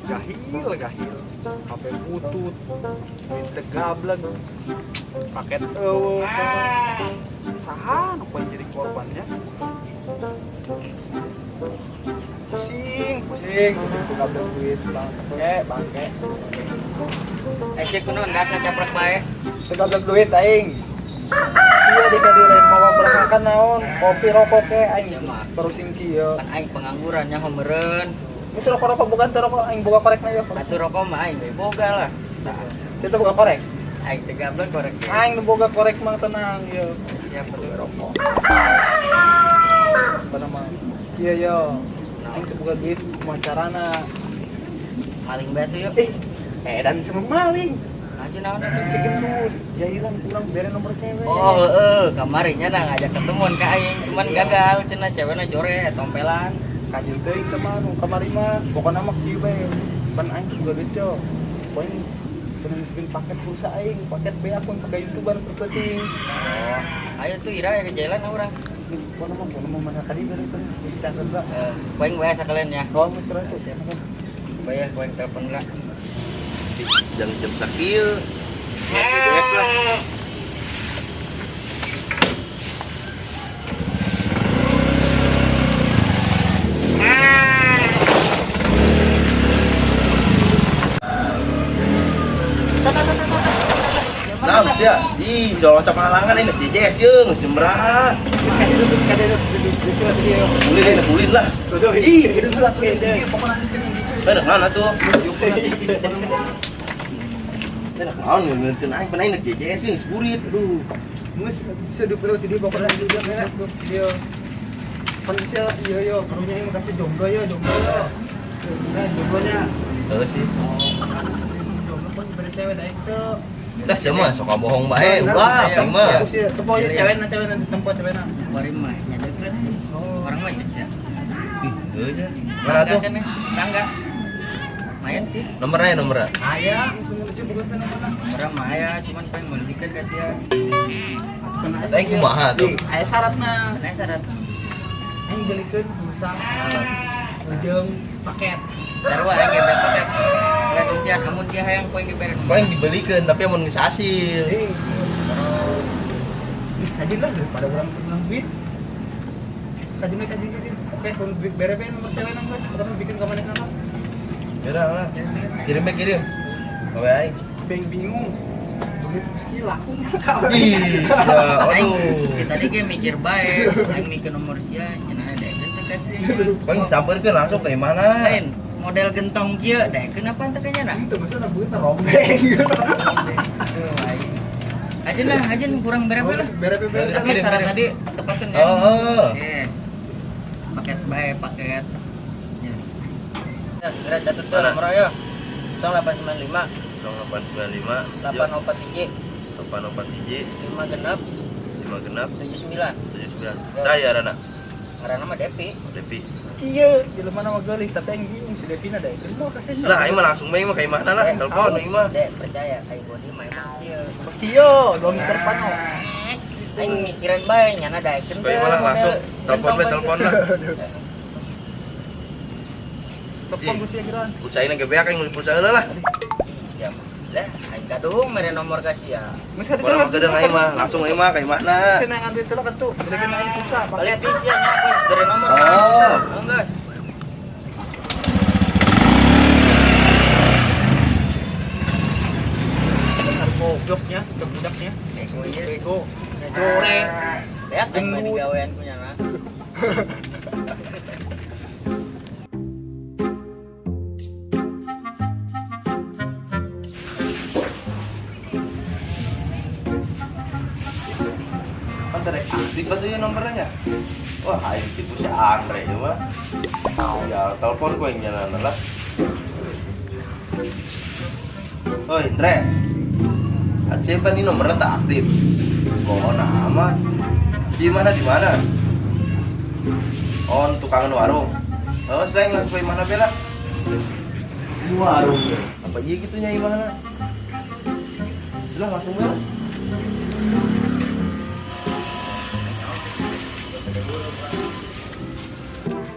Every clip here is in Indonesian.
Gahil. HP butut, duit gablag, paket saha nu poe jadi korbannya. Pusing gablag duit bangke. Cek kuno ndak ngacaprek bae. Teu gablag duit aing. Iya di kadieu mau berangkat naon, kopi rokok ke aing terusing kieu. Kan aing penganggurannya homeureun. Ini rokok bukan rokok aing boga korekna ya. Atuh rokok mah aing we boga lah. Tah, Situ boga korek. aing teh gablek korek. Aing nu boga korek mang tenang ya. Siap atuh rokok. Apa nama? Iya ya. Aing teu boga duit kumaha carana. Maling bae tuh yuk. Dan sama maling. Aju naon atuh? Si gendut. Ya ilang kurang bere nomor cewek. Oh, kamarinya dah ngajak ketemuan ka aing, cuman gagal cenah cewekna joret tompelan. Kajil teuing teman kamari mah pokona mah kieu bae. Pan aing teh boga duit yo. Poin penuliskeun paket pulsa aing, paket be akun ka YouTuber perpenting. Oh, ayo tuh ira ke jalan urang. Pokona mah mana tadi bere teh. Kita kerja. Poin we sakalian ya. Oh, mesti rasa. Bayar poin telepon lah. Jangan jam sakil. BBS lah. Nah, sia, ih, soal sama halangan ini JJS yeung, geus jembrah. Bulin lah. Ih, itu lah tuh ide. Pokona Enak mana tuh? Enak naon ngeunkeun aing pan aing JJS geus burit. Aduh. Mus sedup berarti dia pokona juga ya. Dia manusia iya yo, karunya yang kasih jomblo ya, jomblo. Nah, jomblonya. Heeh sih. Jomblo pun beri cewek dah itu. Dah semua sok bohong bae, ulah aing mah. Tempo aja cewekna tempo cewekna. Bari mah nya deukeut. Orang mah nya. Ih, heuh nya. Mana tuh? Tangga. Mayan sih. Nomornya. Aya, musuh bukan sana mana. Orang mah aya, cuman pengen meulikeun kasihan. Aing kumaha tuh? Aya syaratna. Mana syarat? Aing belikan pulsa. Jeung paket. Sarua aing ge paket. Gratisan amun dia hayang poin diberen. Paling dibelikeun tapi amun geus hasil. Kaji lah daripada orang tenang duit. Kaji. Oke, kalau duit bere nomor cewek nang geus, kita bikin ka mana kana. Yaudah lah. Kirim. Kowe aing. Bingung. Duit meski laku. Ih, aduh. Tadi ge mikir bae, aing mikir nomor sia cenah ada teh kasih. Paling sampeurkeun langsung ke mana? Lain model gentong kieu deh kenapa teh kayaknya nah. Itu maksudnya beut rombeng. Ajen kurang bere-bere lah. Bere-bere. Tapi syarat tadi tepatkeun ya. Oh. Paket bae paket. Ya, kira catet tuh nomor ayo. 0895 0895 843 843 5 genep 5 genap 79. 79. Saya Rana. Ngaranna mah Depi. Depi. Iya, jelema nama geulis tapi aing bingung si Devina da. Kenapa kasih? Lah aing mah langsung bae mah ka imahna lah, telepon aing mah. Dek percaya aing bodi mah emang kieu. Meski yo, 2 meter pano. Aing mikiran bae nyana daekeun Bae malah langsung telepon lah. Telepon Gusti Agiran. Pulsa ini gebeak aing nu pulsa heula lah. Siap. Lah aing kadung mere nomor kasih ya. Meski ada Orang mah kedeung aing mah, langsung aing mah ka imahna. Senang ngambil itu kan tuh, belikan aing pulsa. Balik bisa nya apa dari nomor. Oh. Enggak. Joknya, joknya. Ego ieu. Bego, ngejoreng. Ya kan di gawean punya na. Kan tadi aktif atuh ya nomornya. Wah, aing tipu si Andre ya mah. Ya telepon gue yang nyala lah. Oi, Andre. Siapa nih nomornya tak aktif? Kok nama? Di mana? On tukangan warung. Oh, selain ngaku mana bela? Di warung. Apa iya gitunya gimana? Sudah langsung bela.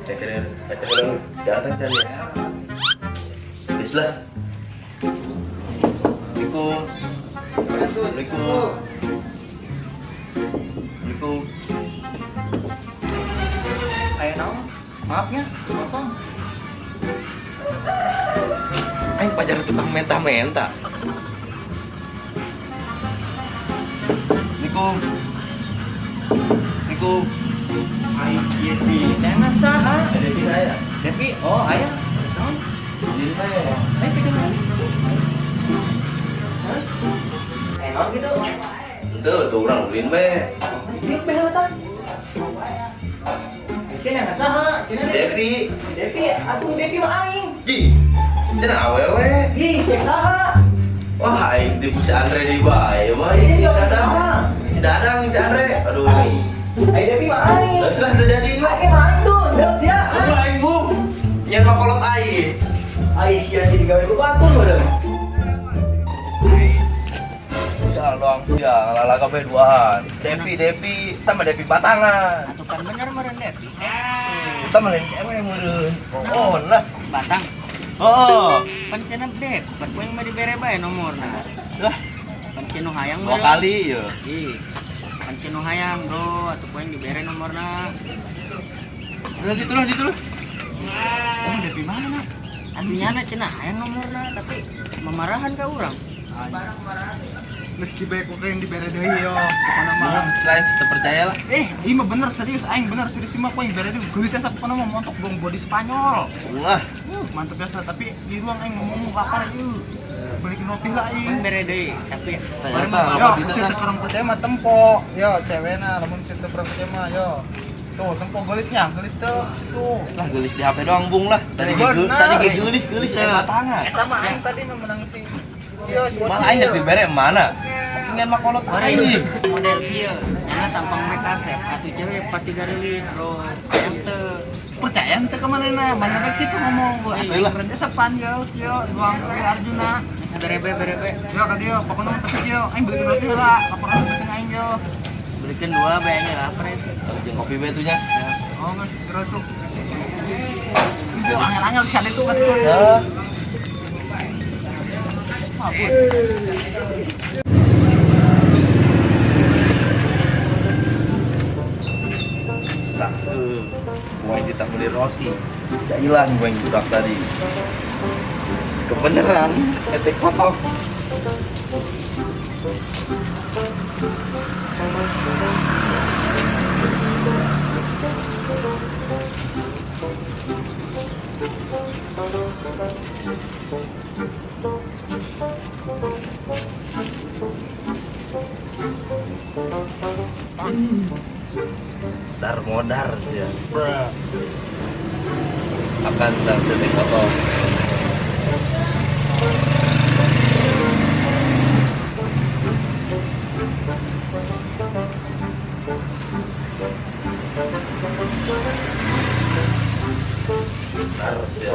Cek dulu. Sekarang cari. Bagus lah. Assalamualaikum. Assalamualaikum. Assalamualaikum. Ayo naon? Maafnya, kosong. Aing pajar tukang menta-menta. Assalamualaikum. Assalamualaikum. Ayo, iya sih. Enak saha. Depi saya. Depi, oh ayah. Naon? Jadi saya. Ayo pikir naon? Naon gitu? Tuh orang ulin be. Sini behatan. Sini enak saha. Sini Depi. Depi, atuh Depi mah aing. Ji. Cenah awewe. Ih, cek saha. Wah, aing teh si Andre di bae mah Ini si juga Dadang. sama. Si Dadang si Andre. Aduh. Ayo Depi mah aing. Geus lah terjadi lah. Aing mah aing tuh, deuk sia. Apa aing bu? Nyen mah kolot aing. Aing sia si digawe ku bakun meureun. Ya doang ya ngalala kabeh duaan. Depi, tambah Depi batangan. Atuh kan bener meureun Depi. Tambah lain cewek meureun. Oh, lah. Batang. Oh, Pancena Dep, pan poe mah dibere bae nomorna. lah Pancen nu hayang dua meureun. kali ya. Ih. Pancen nu hayang, Bro. Atuh poe dibere nomorna. Lah gitu lah. Oh, Depi mana na? Atuh nyana cenah hayang nomorna, tapi memarahan ka urang. Meski baik kok yang dibere deui yo. Pokona mah. Nah, selain terpercaya lah. Ieu mah bener serius aing bener serius mah kok yang bere deui. Geulis asa pokona mah montok dong body Spanyol. Wah, Mantep biasa tapi di ruang aing ngomong lapar ieu. Balikin roti lah Pan aing. bere deui, tapi Ternyata Yo, apa gitu sih kan? tekerem teh mah tempo. Yo, cewekna lamun sih teu teh mah yo. Tuh, tempo gelisnya, gelis teh tuh. Lah gelis di HP doang bung lah. Tadi Bener. gelis batangan. Eta mah aing tadi mah menang sih. Yo, si Malah aing dek dibere mana? Ngen mah kolot Mari aing. model kieu, nyana tampang make asep, atuh cewek pasti garilis, Bro. Hayang teu. percaya ente kemanana mana baik kita ngomong gua Iya. kerja sepan yo ruang ke Arjuna Geus berebe. yo ka dia pokoknya mah tapi yo aing beliin roti heula kapan bikin aing yo Belikan dua bae nya lah, Pret. Jeung kopi bae tuh nya. oh geus geus tuh itu angel-angel kali itu kan itu Ya. Mampus. Tak gua yang kita beli roti. Tidak hilang gua yang budak tadi. Kebeneran, etek kotor. Dar modar sih ya. Akan tak sedih kotor. Harus ya.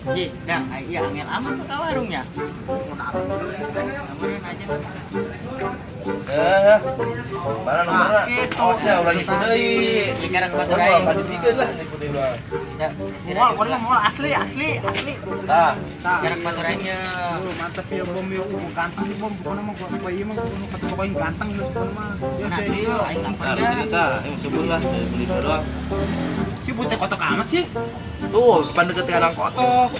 Ji, dah, iya angel aman ke warungnya. Nomornya aja. Mana nomornya? Oh, saya ulah nipu deui. Ini karang Betul, batur aing. kan dipikeun lah nipu deui mah. Ya, Mual, pokoknya mual asli. Tah, karang batur aingnya. Mantap ya bom yo ganteng bom pokoknya mah gua bayi mah gua kata pokoknya ganteng geus pokoknya mah. Yo Nah, saya dia yo. aing lapar ntar ya. cerita, yang sebelah beli doang. Si butek kotok amat sih. Tuh, depan deket kadang kotok.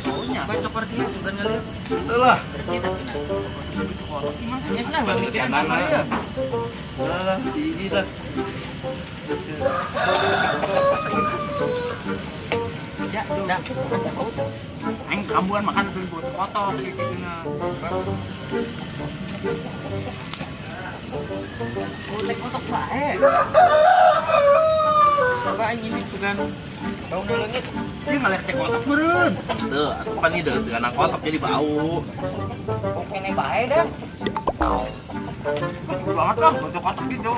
Bae cokor sih sebenarnya lihat. Betul lah. Bersih tak kena. Kotok gimana? Ya sudah, bang mikiran apa ya? Lah, ini dah. Ya, dah. Aing kambuan makan tuh buat kotok gitu nah. Utek otak bae. Coba aing ini tuh kan. Bau ngelengit. Si ngalek teh kotok meureun. Tuh, aku kan ini deket kadang kotok jadi bau. Oke nih bae dah. Banget lah buat kotok gitu.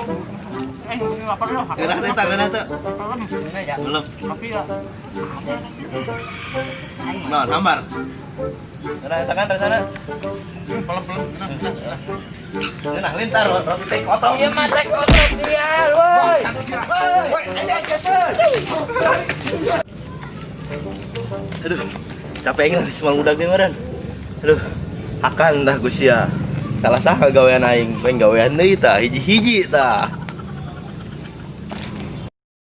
Aing lapar loh. Geunah teh, geunah teh. Bener ya. Belum. Tapi ya Aing Nah, hambar. Geunah teh kan sana. pelan-pelan. Geunah lintar roti teh kotok. Iya mah tek otak sial, woi. Aduh, capek lah semua udah kemarin. Aduh, akan dah Gusia. Salah gawean aing, pengen gawean deui tah, hiji-hiji tah.